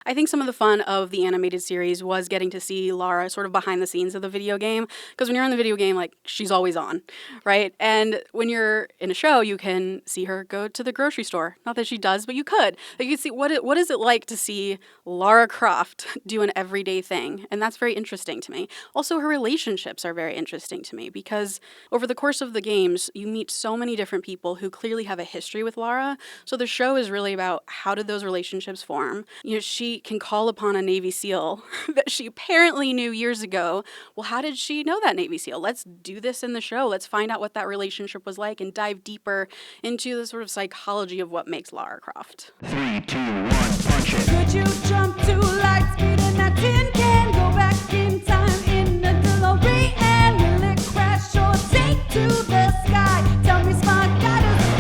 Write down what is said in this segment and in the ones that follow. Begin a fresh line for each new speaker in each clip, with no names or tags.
I think some of the fun of the animated series was getting to see Lara sort of behind the scenes of the video game. Because when you're in the video game, like, she's always on, right? And when you're in a show, you can see her go to the grocery store. Not that she does, but you could. Like, you can see what is it like to see Lara Croft do an everyday thing. And that's very interesting to me. Also, her relationships are very interesting to me because over the course of the games, you meet so many different people who clearly have a history with Lara. So the show is really about how did those relationships form. She can call upon a Navy SEAL that she apparently knew years ago. Well, how did she know that Navy SEAL? Let's do this in the show. Let's find out what that relationship was like and dive deeper into the sort of psychology of what makes Lara Croft.
3, 2, 1, punch it.
Could you jump to light speed in that tin can? Go back in time in a DeLorean? Will it crash or take to the sky? Tell me, smart guy, does it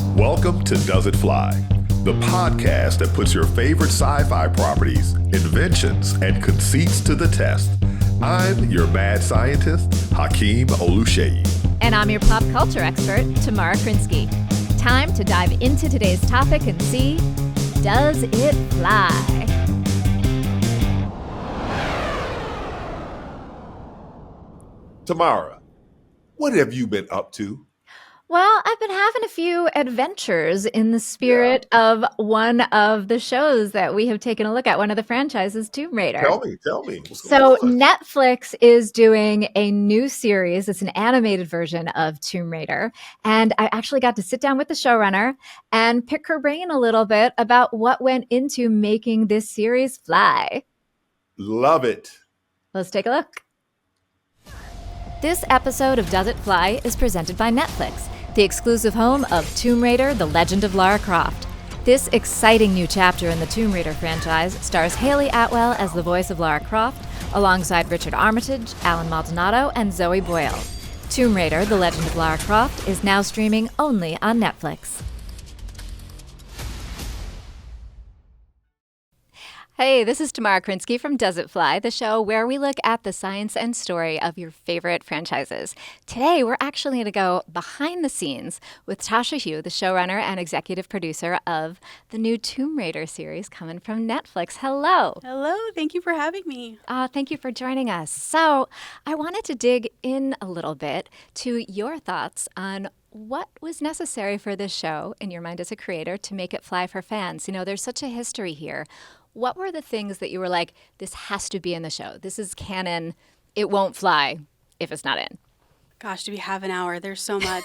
fly?
Welcome to Does It Fly? The podcast that puts your favorite sci-fi properties, inventions, and conceits to the test. I'm your mad scientist, Hakeem Oluseyi.
And I'm your pop culture expert, Tamara Krinsky. Time to dive into today's topic and see, does it fly?
Tamara, what have you been up to?
Well, I've been having a few adventures in the spirit of one of the shows that we have taken a look at, one of the franchises, Tomb Raider.
Tell me.
So Netflix is doing a new series. It's an animated version of Tomb Raider. And I actually got to sit down with the showrunner and pick her brain a little bit about what went into making this series fly.
Love it.
Let's take a look. This episode of Does It Fly is presented by Netflix, the exclusive home of Tomb Raider, The Legend of Lara Croft. This exciting new chapter in the Tomb Raider franchise stars Hayley Atwell as the voice of Lara Croft, alongside Richard Armitage, Alan Maldonado, and Zoe Boyle. Tomb Raider, The Legend of Lara Croft is now streaming only on Netflix. Hey, this is Tamara Krinsky from Does It Fly, the show where we look at the science and story of your favorite franchises. Today, we're actually going to go behind the scenes with Tasha Huo, the showrunner and executive producer of the new Tomb Raider series coming from Netflix. Hello.
Hello, thank you for having me.
Thank you for joining us. So I wanted to dig in a little bit to your thoughts on what was necessary for this show, in your mind as a creator, to make it fly for fans. You know, there's such a history here. What were the things that you were like, this has to be in the show? This is canon. It won't fly if it's not in.
Gosh, do we have an hour? There's so much.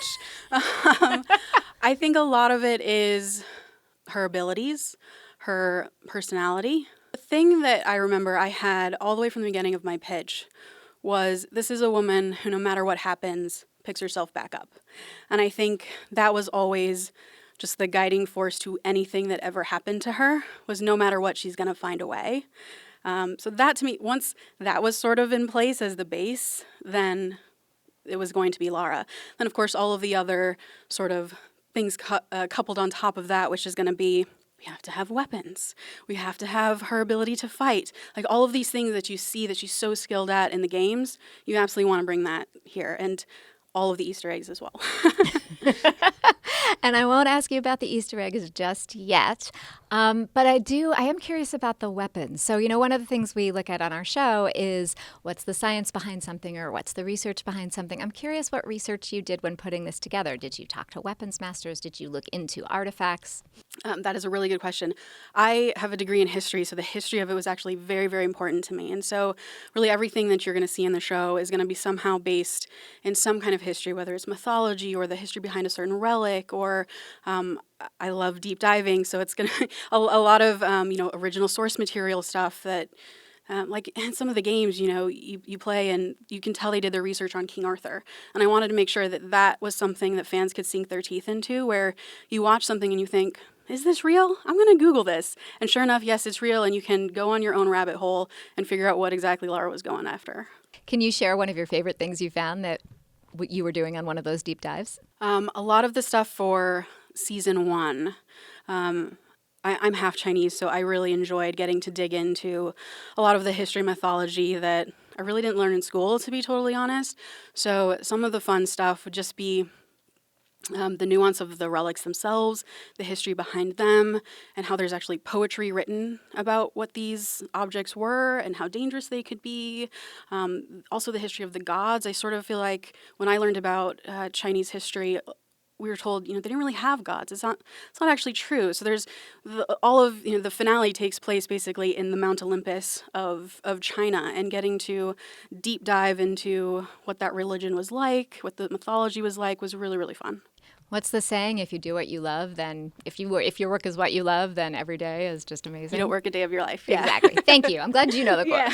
I think a lot of it is her abilities, her personality. The thing that I remember I had all the way from the beginning of my pitch was this is a woman who, no matter what happens, picks herself back up. And I think that was always just the guiding force to anything that ever happened to her, was no matter what, she's going to find a way. So that, to me, once that was sort of in place as the base, then it was going to be Lara. Then, of course, all of the other sort of things coupled on top of that, which is going to be, we have to have weapons. We have to have her ability to fight. Like, all of these things that you see that she's so skilled at in the games, you absolutely want to bring that here. And all of the Easter eggs as well.
And I won't ask you about the Easter eggs just yet, but I am curious about the weapons. So, you know, one of the things we look at on our show is what's the science behind something or what's the research behind something. I'm curious what research you did when putting this together. Did you talk to weapons masters? Did you look into artifacts?
That is a really good question. I have a degree in history, so the history of it was actually very, very important to me. And so really everything that you're going to see in the show is going to be somehow based in some kind of history, whether it's mythology or the history behind a certain relic, or I love deep diving, so it's going to be a lot of original source material stuff that like in some of the games, you play and you can tell they did their research on King Arthur. And I wanted to make sure that that was something that fans could sink their teeth into, where you watch something and you think, is this real? I'm going to Google this. And sure enough, yes, it's real. And you can go on your own rabbit hole and figure out what exactly Lara was going after.
Can you share one of your favorite things you found that you were doing on one of those deep dives?
A lot of the stuff for season 1. I'm half Chinese, so I really enjoyed getting to dig into a lot of the history mythology that I really didn't learn in school, to be totally honest. So some of the fun stuff would just be the nuance of the relics themselves, the history behind them, and how there's actually poetry written about what these objects were and how dangerous they could be. Also, the history of the gods. I sort of feel like when I learned about Chinese history, we were told, they didn't really have gods. It's not actually true. So there's all of, the finale takes place basically in the Mount Olympus of China, and getting to deep dive into what that religion was like, what the mythology was like, was really, really fun.
What's the saying? If you do what you love, then if your work is what you love, then every day is just amazing.
You don't work a day of your life. Yeah.
Exactly. Thank you. I'm glad you know the quote.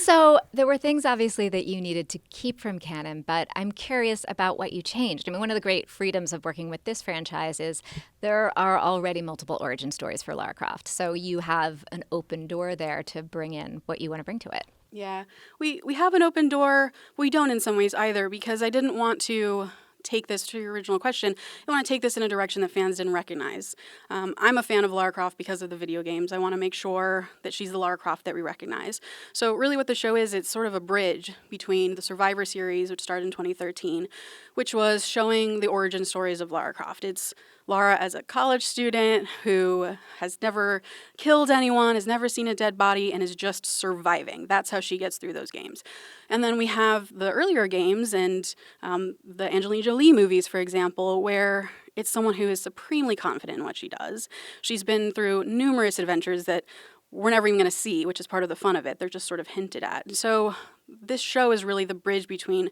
So there were things obviously that you needed to keep from canon, but I'm curious about what you changed. I mean, one of the great freedoms of working with this franchise is there are already multiple origin stories for Lara Croft. So you have an open door there to bring in what you want to bring to it.
Yeah. We have an open door. We don't in some ways either, because I didn't want to take this to your original question. I want to take this in a direction that fans didn't recognize. I'm a fan of Lara Croft because of the video games. I want to make sure that she's the Lara Croft that we recognize. So really what the show is, it's sort of a bridge between the Survivor series, which started in 2013, which was showing the origin stories of Lara Croft. It's Lara as a college student who has never killed anyone, has never seen a dead body, and is just surviving. That's how she gets through those games. And then we have the earlier games and the Angelina Jolie movies, for example, where it's someone who is supremely confident in what she does. She's been through numerous adventures that we're never even going to see, which is part of the fun of it. They're just sort of hinted at. So this show is really the bridge between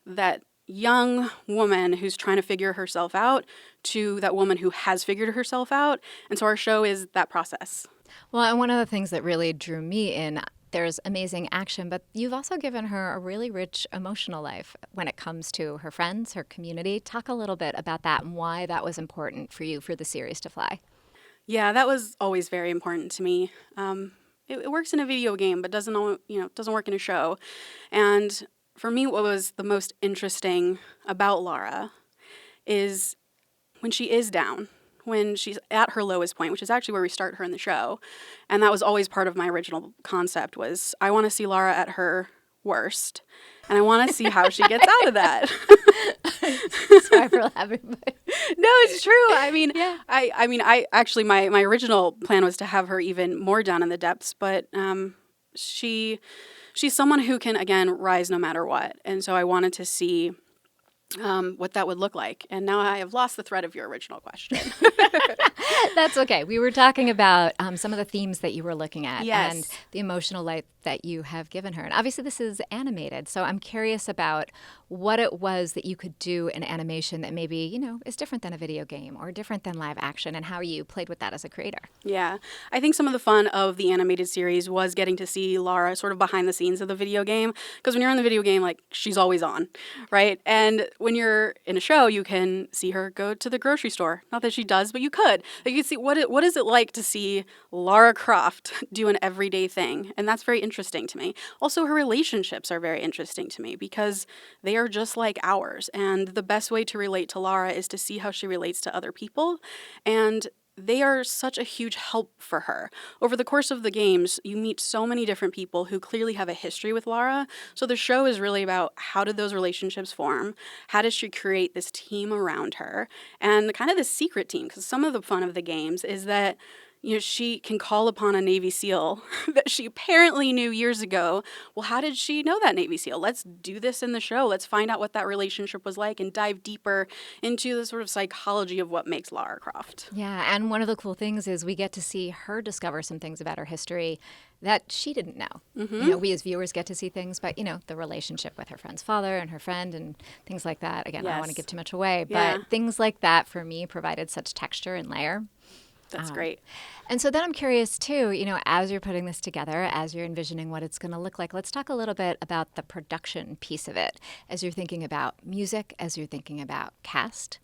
that young woman who's trying to figure herself out to that woman who has figured herself out. And so our show is that process.
Well, and one of the things that really drew me in, there's amazing action, but you've also given her a really rich emotional life when it comes to her friends, her community. Talk a little bit about that and why that was important for you for the series to fly.
Yeah, that was always very important to me. It works in a video game, but doesn't work in a show. And for me, what was the most interesting about Lara is when she is down, when she's at her lowest point, which is actually where we start her in the show. And that was always part of my original concept, was I want to see Lara at her worst, and I want to see how she gets out of that.
Sorry for laughing, but
no, it's true. I mean, yeah. I actually, my original plan was to have her even more down in the depths, but she's someone who can, again, rise no matter what. And so I wanted to see what that would look like. And now I have lost the thread of your original question.
That's okay. We were talking about some of the themes that you were looking at,
yes,
and the emotional life that you have given her. And obviously this is animated, so I'm curious about what it was that you could do in animation that maybe, is different than a video game or different than live action, and how you played with that as a creator.
Yeah. I think some of the fun of the animated series was getting to see Lara sort of behind the scenes of the video game. Because when you're in the video game, she's always on, right? And when you're in a show, you can see her go to the grocery store. Not that she does, but you could. You can see what is it like to see Lara Croft do an everyday thing. And that's very interesting to me. Also, her relationships are very interesting to me because they are just like ours. And the best way to relate to Lara is to see how she relates to other people. And they are such a huge help for her. Over the course of the games, you meet so many different people who clearly have a history with Lara. So the show is really about how did those relationships form? How does she create this team around her? And kind of the secret team, because some of the fun of the games is that she can call upon a Navy SEAL that she apparently knew years ago. Well, how did she know that Navy SEAL? Let's do this in the show. Let's find out what that relationship was like and dive deeper into the sort of psychology of what makes Lara Croft.
Yeah, and one of the cool things is we get to see her discover some things about her history that she didn't know. Mm-hmm. We as viewers get to see things, but, the relationship with her friend's father and her friend and things like that. Again, yes. I don't want to give too much away, but things like that for me provided such texture and layer.
That's great.
And so then I'm curious, too, as you're putting this together, as you're envisioning what it's going to look like, let's talk a little bit about the production piece of it, as you're thinking about music, as you're thinking about cast.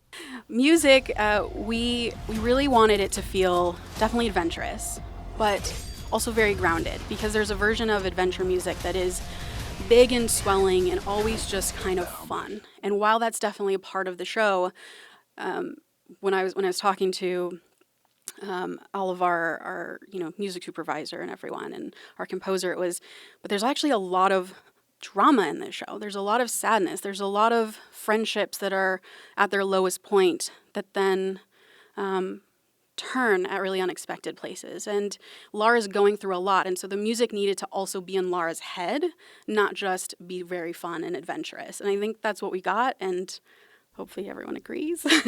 Music, we really wanted it to feel definitely adventurous, but also very grounded, because there's a version of adventure music that is big and swelling and always just kind of fun. And while that's definitely a part of the show, when I was talking to all of our music supervisor and everyone and our composer, but there's actually a lot of drama in this show. There's a lot of sadness. There's a lot of friendships that are at their lowest point that then turn at really unexpected places. And Lara's going through a lot. And so the music needed to also be in Lara's head, not just be very fun and adventurous. And I think that's what we got. And hopefully everyone agrees.
I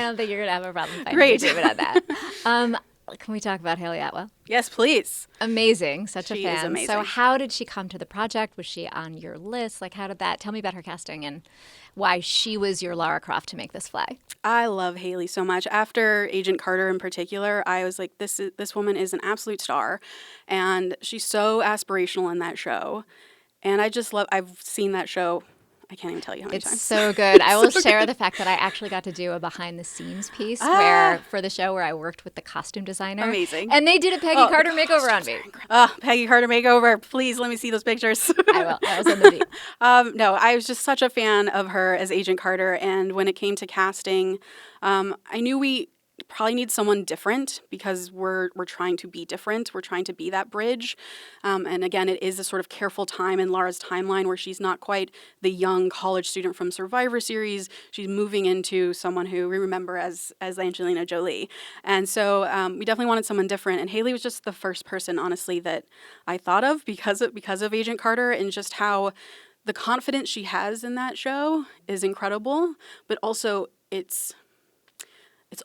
don't think you're going to have a problem finding
Great.
agreement on that. Can we talk about Hayley Atwell?
Yes, please.
Amazing. Such
She
a
is
fan.
amazing.
So how did she come to the project? Was she on your list? Like, how did that? Tell me about her casting and why she was your Lara Croft to make this fly.
I love Hayley so much. After Agent Carter in particular, I was like, this woman is an absolute star. And she's so aspirational in that show. And I just love, I've seen that show, I can't even tell you how many
It's
times.
so good. I will share the fact that I actually got to do a behind the scenes piece where for the show where I worked with the costume designer.
Amazing.
And they did a Peggy Carter makeover on me.
Peggy Carter makeover. Please let me see those pictures.
I will. I was in the deep.
No, I was just such a fan of her as Agent Carter. And when it came to casting, I knew we probably need someone different because we're trying to be different. We're trying to be that bridge. And again, it is a sort of careful time in Lara's timeline where she's not quite the young college student from Survivor series. She's moving into someone who we remember as Angelina Jolie. And so we definitely wanted someone different. And Hayley was just the first person, honestly, that I thought of because of Agent Carter and just how the confidence she has in that show is incredible, but also it's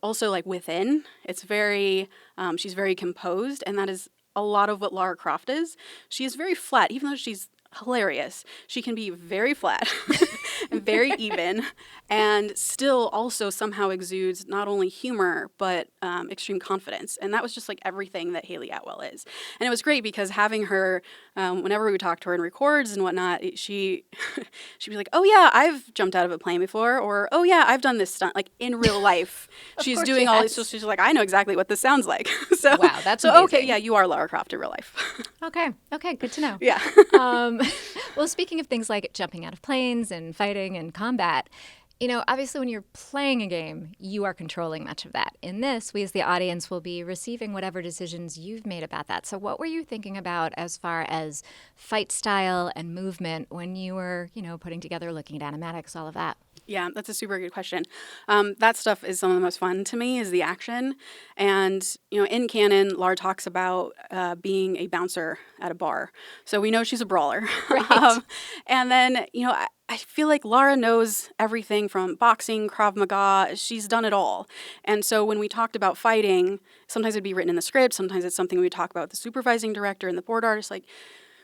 also like within. It's very, she's very composed, and that is a lot of what Lara Croft is. She is very flat, even though she's hilarious. She can be very flat and very even, and still also somehow exudes not only humor, but extreme confidence. And that was just like everything that Hayley Atwell is. And it was great because having her, whenever we would talk to her in records and whatnot, she'd be like, oh yeah, I've jumped out of a plane before, or oh yeah, I've done this stunt, like in real life. She's doing all these, so she's like, I know exactly what this sounds like. So
Wow, that's
so
amazing.
okay, yeah, you are Lara Croft in real life.
Okay, good to know.
Yeah.
Well, speaking of things like jumping out of planes and fighting and combat, you know, obviously when you're playing a game, you are controlling much of that. In this, we as the audience will be receiving whatever decisions you've made about that. So what were you thinking about as far as fight style and movement when you were, you know, putting together, looking at animatics, all of that?
Yeah, that's a super good question. That stuff is some of the most fun to me, is the action. And, you know, in canon, Lara talks about being a bouncer at a bar. So we know she's a brawler.
Right.
And then, you know, I feel like Lara knows everything from boxing, Krav Maga. She's done it all. And so when we talked about fighting, sometimes it'd be written in the script. Sometimes it's something we would talk about with the supervising director and the board artist. Like,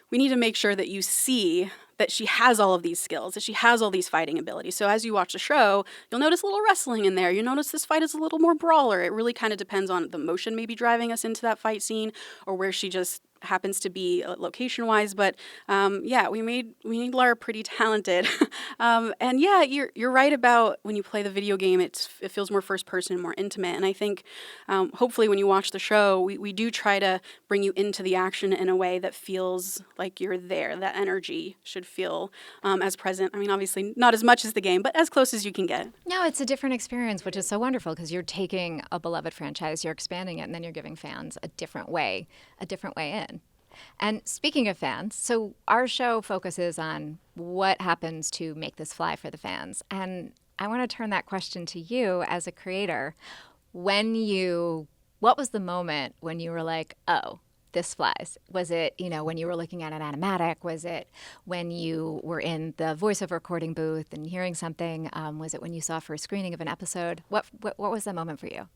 we need to make sure that you see that she has all of these skills, that she has all these fighting abilities. So as you watch the show, you'll notice a little wrestling in there. You notice this fight is a little more brawler. It really kind of depends on the motion maybe driving us into that fight scene, or where she just happens to be location-wise. But yeah, we made Lara pretty talented. And yeah, you're right about when you play the video game, it feels more first person and more intimate. And I think hopefully when you watch the show, we do try to bring you into the action in a way that feels like you're there. That energy should feel as present. I mean, obviously not as much as the game, but as close as you can get.
No, it's a different experience, which is so wonderful because you're taking a beloved franchise, you're expanding it, and then you're giving fans a different way in. And speaking of fans, so our show focuses on what happens to make this fly for the fans. And I want to turn that question to you as a creator. What was the moment when you were like, oh, this flies? Was it, you know, when you were looking at an animatic? Was it when you were in the voiceover recording booth and hearing something? Was it when you saw a first screening of an episode? What was that moment for you?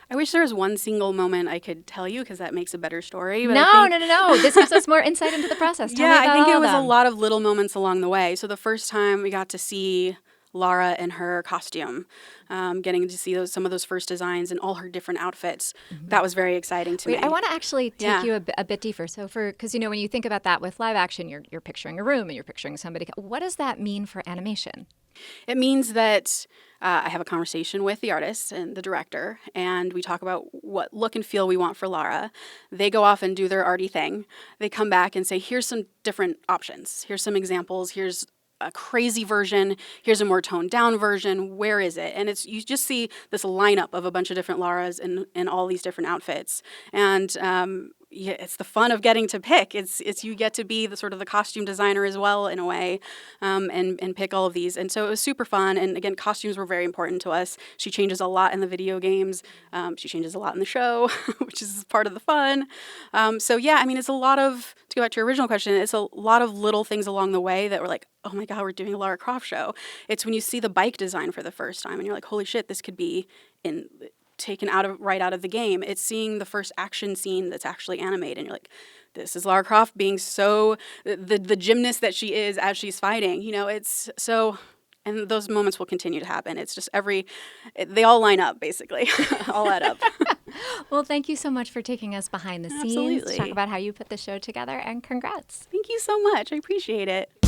I wish there was one single moment I could tell you, because that makes a better story. But
No. This gives us more insight into the process. Tell me
Yeah,
about
I think
all
it was
of
a
them.
lot of little moments along the way. So the first time we got to see Lara in her costume, getting to see some of those first designs and all her different outfits, that was very exciting to me.
Wait, I want to actually take
Yeah.
you a bit deeper. So because, you know, when you think about that with live action, you're picturing a room and you're picturing somebody. What does that mean for animation?
It means that I have a conversation with the artist and the director, and we talk about what look and feel we want for Lara. They go off and do their arty thing. They come back and say, here's some different options. Here's some examples. Here's a crazy version. Here's a more toned down version. Where is it? And you just see this lineup of a bunch of different Laras in all these different outfits. And yeah, it's the fun of getting to pick. It's you get to be the sort of the costume designer as well in a way, and pick all of these. And so it was super fun. And again, costumes were very important to us. She changes a lot in the video games. She changes a lot in the show, which is part of the fun. So yeah, I mean, it's a lot of, to go back to your original question, it's a lot of little things along the way that were like, oh my God, we're doing a Lara Croft show. It's when you see the bike design for the first time and you're like, holy shit, this could be taken right out of the game. It's seeing the first action scene that's actually animated and you're like, this is Lara Croft being so the gymnast that she is as she's fighting. It's so, and those moments will continue to happen. It's just they all line up basically, all add up.
Well, thank you so much for taking us behind the scenes
Absolutely.
to talk about how you put the show together, and congrats.
Thank you so much. I appreciate it.